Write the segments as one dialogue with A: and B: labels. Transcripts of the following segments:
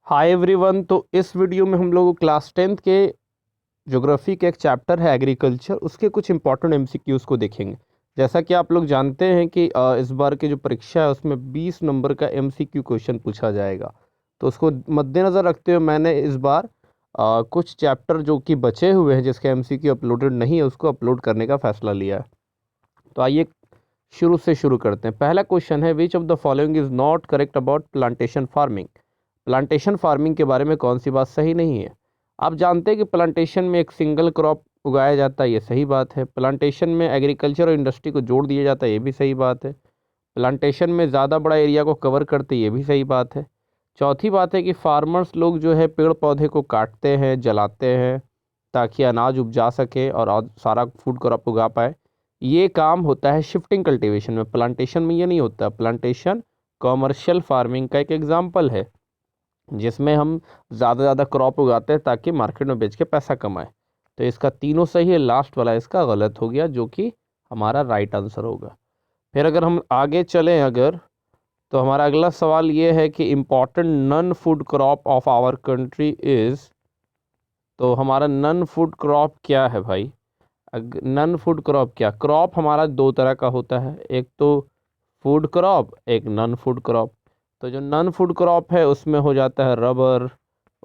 A: Hi everyone. तो इस video में हम लोग क्लास 10th के ज्योग्राफी का एक चैप्टर है एग्रीकल्चर, उसके कुछ इंपॉर्टेंट एमसीक्यूज़ को देखेंगे। जैसा कि आप लोग जानते हैं कि इस बार की जो परीक्षा है उसमें 20 नंबर का एमसीक्यू क्वेश्चन पूछा जाएगा। तो उसको मद्देनज़र रखते हुए मैंने इस बार कुछ चैप्टर जो कि बचे हुए हैं जिसका एमसीक्यू अपलोडेड नहीं है उसको अपलोड करने का फैसला लिया है। तो आइए शुरू से शुरू करते हैं। पहला क्वेश्चन है, which of the following is not correct about plantation farming. Plantation farming के बारे में कौन सी बात सही नहीं है। आप जानते हैं कि प्लांटेशन में एक सिंगल क्रॉप उगाया जाता है, ये सही बात है। प्लांटेशन में एग्रीकल्चर और इंडस्ट्री को जोड़ दिया जाता है, ये भी सही बात है। प्लांटेशन में ज़्यादा बड़ा एरिया को कवर करते, ये भी सही बात है। चौथी बात है कि फार्मर्स लोग जो है पेड़ पौधे को काटते हैं, जलाते हैं ताकि अनाज उपजा सके और सारा फूड क्रॉप उगा पाए। ये काम होता है शिफ्टिंग कल्टीवेशन में, प्लांटेशन में ये नहीं होता। प्लांटेशन कॉमर्शियल फार्मिंग का एक एग्जाम्पल है जिसमें हम ज़्यादा ज़्यादा क्रॉप उगाते हैं ताकि मार्केट में बेच के पैसा कमाएं। तो इसका तीनों सही है, लास्ट वाला इसका गलत हो गया जो कि हमारा राइट आंसर होगा। फिर अगर हम आगे चलें तो हमारा अगला सवाल ये है कि important non food crop of our country is. तो हमारा नॉन फूड क्रॉप क्या है भाई? नॉन फूड क्रॉप क्या? क्रॉप हमारा दो तरह का होता है, एक तो फूड क्रॉप, एक नॉन फूड क्रॉप। तो जो नॉन फूड क्रॉप है उसमें हो जाता है रबर,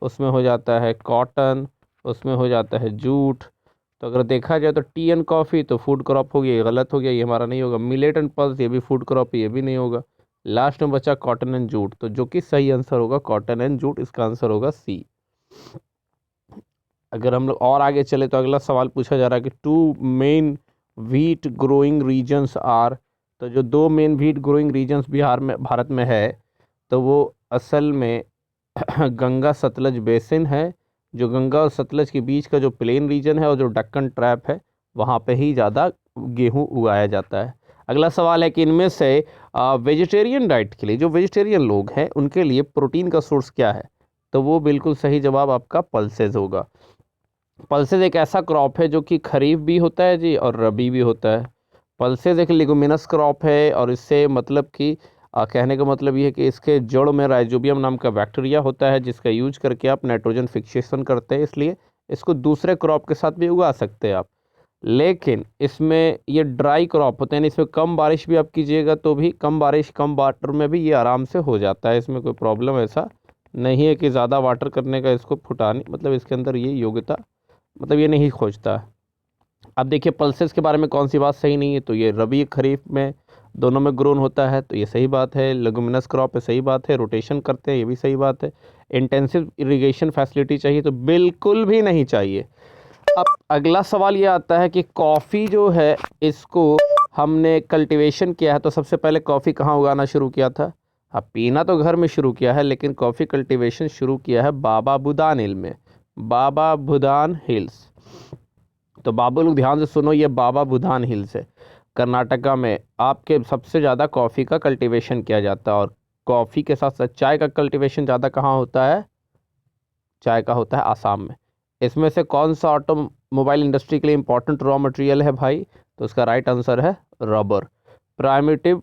A: उसमें हो जाता है कॉटन, उसमें हो जाता है जूट। तो अगर देखा जाए तो टी एंड कॉफ़ी तो फूड क्रॉप हो गया, ये गलत हो गया, ये हमारा नहीं होगा। मिलेट एंड पल्स ये भी फूड क्रॉप, ये भी नहीं होगा। लास्ट में बचा कॉटन एंड जूट, तो जो कि सही आंसर होगा कॉटन एंड जूट, इसका आंसर होगा सी। अगर हम लोग और आगे चले तो अगला सवाल पूछा जा रहा है कि two main wheat growing regions are. तो जो दो main wheat growing regions Bihar में भारत में है तो वो असल में गंगा सतलज बेसिन है। जो गंगा और सतलज के बीच का जो प्लेन रीजन है और जो डक्कन ट्रैप है वहाँ पे ही ज़्यादा गेहूँ उगाया जाता है। अगला सवाल है कि इनमें से वेजिटेरियन डाइट के लिए, जो वेजिटेरियन लोग हैं उनके लिए प्रोटीन का सोर्स क्या है? तो वो बिल्कुल सही जवाब आपका पल्सेज होगा। पल्सेज एक ऐसा क्रॉप है जो कि खरीफ भी होता है जी और रबी भी होता है। पल्सेज एक लिगुमिनस क्रॉप है और इससे मतलब कि कहने का मतलब ये है कि इसके जड़ में राइजोबियम नाम का बैक्टीरिया होता है जिसका यूज करके आप नाइट्रोजन फिक्सेशन करते हैं, इसलिए इसको दूसरे क्रॉप के साथ भी उगा सकते हैं आप। लेकिन इसमें ये ड्राई क्रॉप होते हैं, इसमें कम बारिश भी आप कीजिएगा तो भी कम बारिश कम वाटर में भी ये आराम से हो जाता है, इसमें कोई प्रॉब्लम ऐसा नहीं है कि ज़्यादा वाटर करने का इसको फुटाने मतलब इसके अंदर ये योग्यता मतलब ये नहीं खोजता। अब देखिए पल्सेस के बारे में कौन सी बात सही नहीं है, तो ये रबी खरीफ में दोनों में ग्रोन होता है तो ये सही बात है। लेगुमिनस क्रॉप है, सही बात है। रोटेशन करते हैं, ये भी सही बात है। इंटेंसिव इरिगेशन फैसिलिटी चाहिए तो बिल्कुल भी नहीं चाहिए। अब अगला सवाल ये आता है कि कॉफ़ी जो है इसको हमने कल्टीवेशन किया है तो सबसे पहले कॉफ़ी कहाँ उगाना शुरू किया था? हाँ, पीना तो घर में शुरू किया है लेकिन कॉफ़ी कल्टीवेशन शुरू किया है बाबा बुदान हिल में, बाबा बुदान हिल्स। तो बाबू लोग ध्यान से सुनो, ये बाबा बुधान हिल्स है कर्नाटका में। आपके सबसे ज़्यादा कॉफ़ी का कल्टीवेशन किया जाता है और कॉफ़ी के साथ साथ चाय का कल्टीवेशन ज़्यादा कहाँ होता है? चाय का होता है आसाम में। इसमें से कौन सा ऑटोमोबाइल इंडस्ट्री के लिए इंपॉर्टेंट रॉ मटेरियल है भाई? तो उसका राइट आंसर है रबर। प्राइमेटिव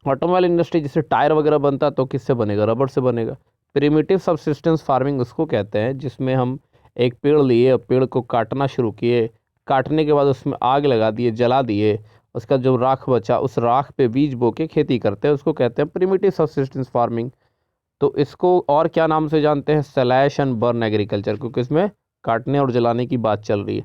A: ऑटोमोबाइल इंडस्ट्री जिससे टायर वगैरह बनता है तो किससे बनेगा? रबर से बनेगा। प्रिमिटिव सबसिस्टेंस फार्मिंग उसको कहते हैं जिसमें हम एक पेड़ लिए और पेड़ को काटना शुरू किए, काटने के बाद उसमें आग लगा दिए, जला दिए, उसका जो राख बचा उस राख पे बीज बो के खेती करते हैं, उसको कहते हैं प्रिमिटिव सबसिस्टेंस फार्मिंग। तो इसको और क्या नाम से जानते हैं? स्लैश एंड बर्न एग्रीकल्चर, क्योंकि इसमें काटने और जलाने की बात चल रही है।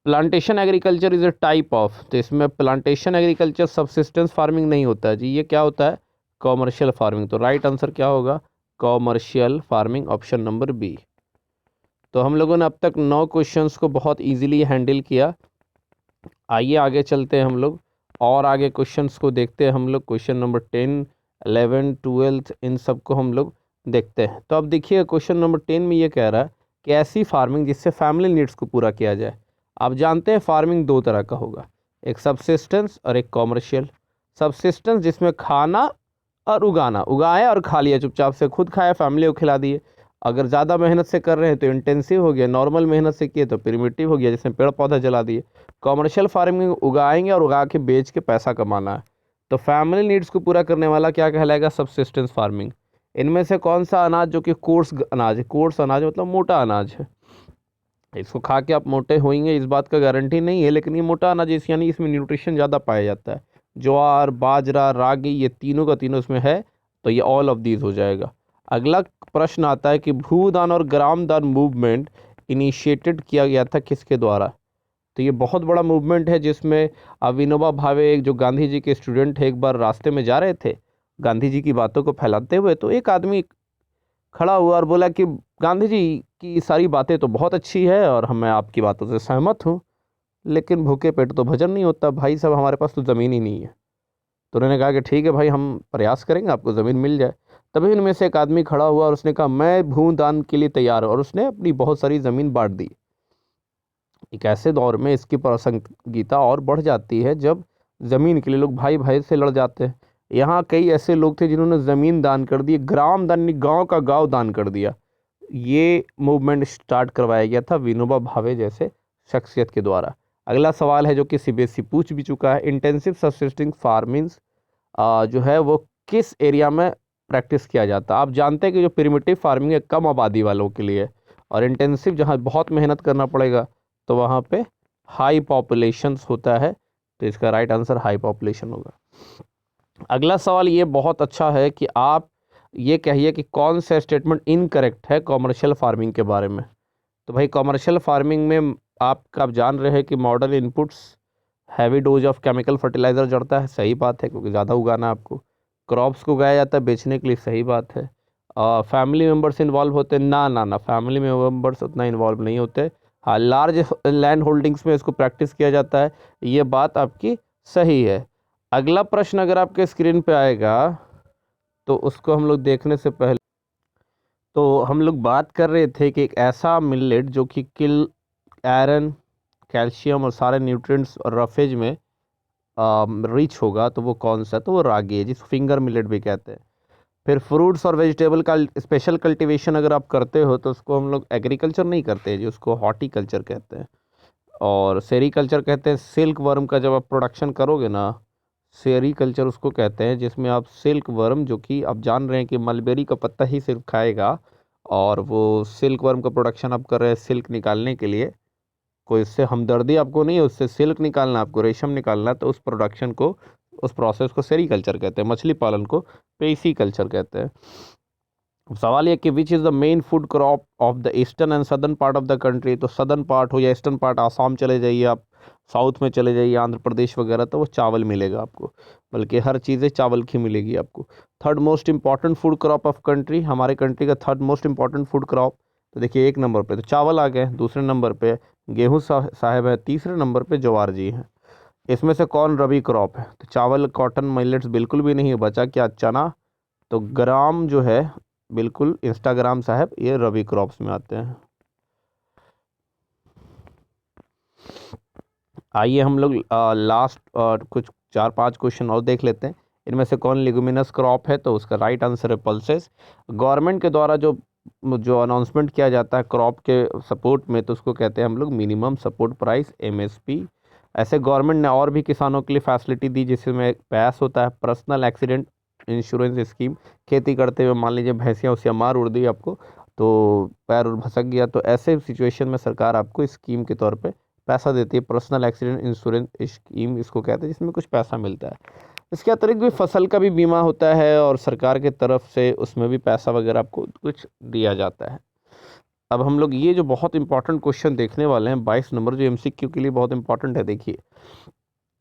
A: Plantation agriculture is a type of, तो इसमें प्लांटेशन एग्रीकल्चर सबसिस्टेंस फार्मिंग नहीं होता है जी, ये क्या होता है? Commercial farming. तो राइट आंसर क्या होगा? Commercial farming, option number B. तो हम लोगों ने अब तक 9 क्वेश्चंस को बहुत इजीली हैंडल किया। आइए आगे चलते हैं हम लोग और आगे क्वेश्चंस को देखते हैं हम लोग। क्वेश्चन नंबर 10, 11, 12 इन सब को हम लोग देखते हैं। तो अब देखिए क्वेश्चन नंबर 10 में ये कह रहा है कि ऐसी फार्मिंग जिससे फैमिली नीड्स को पूरा किया जाए। आप जानते हैं फार्मिंग दो तरह का होगा, एक सबसिस्टेंस और एक कॉमर्शियल। सबसिस्टेंस जिसमें खाना और उगाना, उगाया और खा लिया, चुपचाप से खुद खाया फैमिली को खिला दिए। अगर ज़्यादा मेहनत से कर रहे हैं तो इंटेंसिव हो गया, नॉर्मल मेहनत से किए तो प्रिमिटिव हो गया जिसमें पेड़ पौधा जला दिए। कॉमर्शियल फार्मिंग उगाएंगे और उगा के बेच के पैसा कमाना है। तो फैमिली नीड्स को पूरा करने वाला क्या कहलाएगा? Subsistence farming. इनमें से कौन सा अनाज जो कि कोर्स अनाज है, कोर्स अनाज मतलब मोटा अनाज है, इसको खा के आप मोटे होंगे इस बात का गारंटी नहीं है, लेकिन ये मोटा अनाज यानी इसमें न्यूट्रिशन ज़्यादा पाया जाता है। ज्वार, बाजरा, रागी, ये तीनों का तीनों इसमें है, तो ये ऑल ऑफ दीज हो जाएगा। अगला प्रश्न आता है कि भूदान और ग्रामदान मूवमेंट इनिशिएटेड किया गया था किसके द्वारा? तो ये बहुत बड़ा मूवमेंट है जिसमें विनोबा भावे, एक जो गांधी जी के स्टूडेंट है, एक बार रास्ते में जा रहे थे गांधी जी की बातों को फैलाते हुए, तो एक आदमी खड़ा हुआ और बोला कि गांधी जी की सारी बातें तो बहुत अच्छी है और मैं आपकी बातों से सहमत हूँ, लेकिन भूखे पेट तो भजन नहीं होता भाई साहब, हमारे पास तो ज़मीन ही नहीं है। तो उन्होंने कहा कि ठीक है भाई, हम प्रयास करेंगे आपको ज़मीन मिल जाए। तभी उनमें से एक आदमी खड़ा हुआ और उसने कहा मैं भूदान के लिए तैयार हूँ, और उसने अपनी बहुत सारी ज़मीन बांट दी। एक ऐसे दौर में इसकी प्रासंगिकता और बढ़ जाती है जब ज़मीन के लिए लोग भाई भाई से लड़ जाते हैं। यहाँ कई ऐसे लोग थे जिन्होंने ज़मीन दान कर दी, ग्राम दान, गांव का गांव दान कर दिया। ये मूवमेंट स्टार्ट करवाया गया था विनोबा भावे जैसे शख्सियत के द्वारा। अगला सवाल है जो कि सीबीएसई पूछ भी चुका है, इंटेंसिव सब्सिस्टिंग फार्मिंग जो है वो किस एरिया में प्रैक्टिस किया जाता है? आप जानते हैं कि जो प्रिमिटिव फार्मिंग है कम आबादी वालों के लिए, और इंटेंसिव जहाँ बहुत मेहनत करना पड़ेगा तो वहाँ पे हाई पॉपुलेशंस होता है, तो इसका राइट आंसर हाई पॉपुलेशन होगा। अगला सवाल ये बहुत अच्छा है कि आप ये कहिए कि कौन सा स्टेटमेंट इनकरेक्ट है कॉमर्शियल फार्मिंग के बारे में। तो भाई कॉमर्शियल फार्मिंग में आप जान रहे हैं कि modern inputs heavy dose of chemical fertiliser जड़ता है, सही बात है क्योंकि ज़्यादा उगाना है आपको। क्रॉप्स को उगाया जाता है बेचने के लिए, सही बात है। फैमिली मेम्बर्स इन्वॉल्व होते हैं, ना फैमिली मेम्बर्स उतना इन्वॉल्व नहीं होते। हाँ, लार्ज लैंड होल्डिंग्स में इसको प्रैक्टिस किया जाता है, ये बात आपकी सही है। अगला प्रश्न अगर आपके स्क्रीन पे आएगा तो उसको हम लोग देखने से पहले, तो हम लोग बात कर रहे थे कि एक ऐसा मिलेट जो कि किल आयरन, कैल्शियम और सारे न्यूट्रिएंट्स और रफेज में रिच होगा, तो वो कौन सा है? तो वो रागी है, जिस फिंगर मिलेट भी कहते हैं। फिर फ्रूट्स और वेजिटेबल का स्पेशल कल्टीवेशन अगर आप करते हो तो उसको हम लोग एग्रीकल्चर नहीं करते हैं जी, उसको हॉर्टिकल्चर कहते हैं। और सेरीकल्चर कहते हैं सिल्क वर्म का जब आप प्रोडक्शन करोगे ना, सेरीकल्चर उसको कहते हैं जिसमें आप सिल्क वर्म, जो कि आप जान रहे हैं कि मलबेरी का पत्ता ही सिर्फ खाएगा, और वो सिल्क वर्म का प्रोडक्शन आप कर रहे हैं सिल्क निकालने के लिए, कोई इससे हमदर्दी आपको नहीं है, उससे सिल्क निकालना, आपको रेशम निकालना, तो उस प्रोडक्शन को, उस प्रोसेस को सेरीकल्चर कहते हैं। मछली पालन को पेसी कल्चर कहते हैं। अब सवाल ये कि which is the main food crop of the eastern and southern part of the country. तो सदर्न पार्ट हो या ईस्टर्न पार्ट, आसाम चले जाइए आप, साउथ में चले जाइए आंध्र प्रदेश वगैरह, तो वो चावल मिलेगा आपको, बल्कि हर चीज़ें चावल की मिलेगी आपको। Third most important food crop of country, हमारे कंट्री का third most important food crop, तो देखिए एक नंबर पे तो चावल आ गए, दूसरे नंबर पे गेहूँ साहब है, तीसरे नंबर पे ज्वार जी हैं। इसमें से कौन रबी क्रॉप है? तो चावल, कॉटन, मिलेट्स बिल्कुल भी नहीं है, बचा क्या? चना। तो ग्राम जो है, बिल्कुल इंस्टाग्राम साहब, ये रबी क्रॉप्स में आते हैं। आइए हम लोग लास्ट कुछ 4-5 क्वेश्चन और देख लेते हैं। इनमें से कौन लेगुमिनस क्रॉप है? तो उसका राइट आंसर है पल्सेस। गवर्नमेंट के द्वारा जो जो अनाउंसमेंट किया जाता है क्रॉप के सपोर्ट में, तो उसको कहते हैं हम लोग मिनिमम सपोर्ट प्राइस, एमएसपी। ऐसे गवर्नमेंट ने और भी किसानों के लिए फैसिलिटी दी, जिसमें पैस होता है पर्सनल एक्सीडेंट इंश्योरेंस स्कीम। खेती करते हुए मान लीजिए भैंसियाँ उसे मार उड़ दी आपको, तो पैर और भसक गया, तो ऐसे सिचुएशन में सरकार आपको स्कीम के तौर पे पैसा देती है, पर्सनल एक्सीडेंट इंश्योरेंस स्कीम इसको कहते हैं, जिसमें कुछ पैसा मिलता है। इसके अतिरिक्त भी फसल का भी बीमा होता है और सरकार के तरफ से उसमें भी पैसा वगैरह आपको कुछ दिया जाता है। अब हम लोग ये जो बहुत इंपॉर्टेंट क्वेश्चन देखने वाले हैं 22 नंबर, जो एमसीक्यू के लिए बहुत इंपॉर्टेंट है, देखिए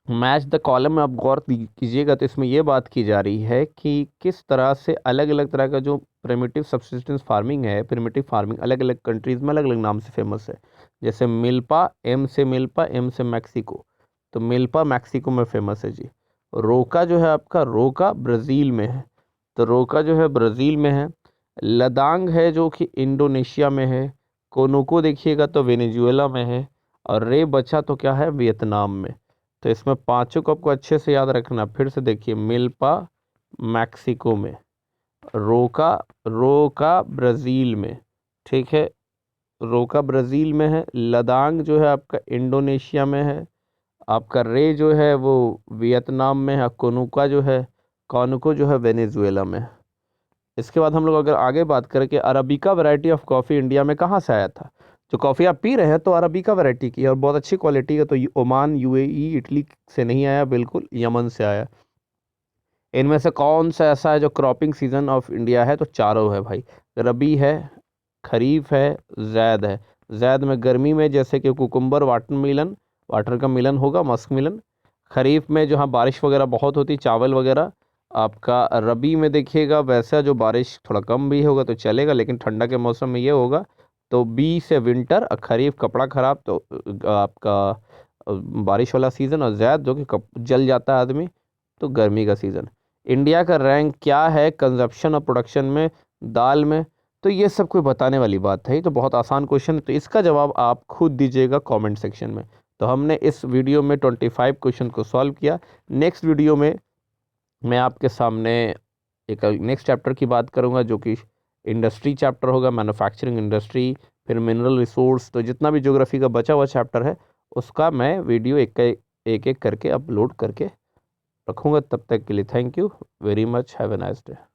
A: मैच द कॉलम में आप गौर कीजिएगा, तो इसमें यह बात की जा रही है कि किस तरह से अलग अलग तरह का जो प्रिमिटिव सब्सिस्टेंस फार्मिंग है, प्रिमिटिव फार्मिंग अलग अलग कंट्रीज़ में अलग अलग नाम से फेमस है। जैसे मिल्पा, एम से मिल्पा, एम से मैक्सिको, तो मिल्पा मैक्सिको में फेमस है जी। रोका जो है आपका, रोका ब्राज़ील में है, तो रोका जो है ब्राज़ील में है। लदांग है जो कि इंडोनेशिया में है। कोनुको देखिएगा तो वेनेजुएला में है। और रे बचा तो क्या है, वियतनाम में। तो इसमें पांचों को आपको अच्छे से याद रखना। फिर से देखिए, मिल्पा मैक्सिको में, रोका, रोका ब्राज़ील में, ठीक है, रोका ब्राज़ील में है। लदांग जो है आपका इंडोनेशिया में है। आपका रे जो है वो वियतनाम में है। कोनुका जो है, कोनुको जो है वेनेजुएला में है। इसके बाद हम लोग अगर आगे बात करें कि arabica variety of coffee India में कहाँ से आया था, जो कॉफ़ी आप पी रहे हैं तो अरबिका वैरायटी की है और बहुत अच्छी क्वालिटी का, तो ओमान, यूएई, इटली से नहीं आया, बिल्कुल यमन से आया। इनमें से कौन सा ऐसा है जो क्रॉपिंग सीजन ऑफ इंडिया है, तो चारों है भाई, रबी है, खरीफ है, जैद है। जैद में गर्मी में जैसे कि कुकुम्बर, वाटरमेलन, वाटर का मिलन होगा, मस्क मिलन। खरीफ में जहाँ बारिश वगैरह बहुत होती, चावल वगैरह आपका। रबी में देखिएगा वैसा जो बारिश थोड़ा कम भी होगा तो चलेगा, लेकिन ठंडा के मौसम में ये होगा, तो बी से विंटर। खरीफ कपड़ा ख़राब, तो आपका बारिश वाला सीज़न। और ज़ैद जो कि जल जाता है आदमी, तो गर्मी का सीज़न। इंडिया का रैंक क्या है कंजप्शन और प्रोडक्शन में दाल में, तो ये सब कोई बताने वाली बात है, ये तो बहुत आसान क्वेश्चन है, तो इसका जवाब आप खुद दीजिएगा कमेंट सेक्शन में। तो हमने इस वीडियो में 25 क्वेश्चन को सॉल्व किया। नेक्स्ट वीडियो में मैं आपके सामने एक नेक्स्ट चैप्टर की बात करूंगा, जो कि इंडस्ट्री चैप्टर होगा, मैन्युफैक्चरिंग इंडस्ट्री, फिर मिनरल रिसोर्स। तो जितना भी ज्योग्राफी का बचा हुआ चैप्टर है उसका मैं वीडियो एक एक करके अपलोड करके रखूँगा। तब तक के लिए thank you very much, have a nice day.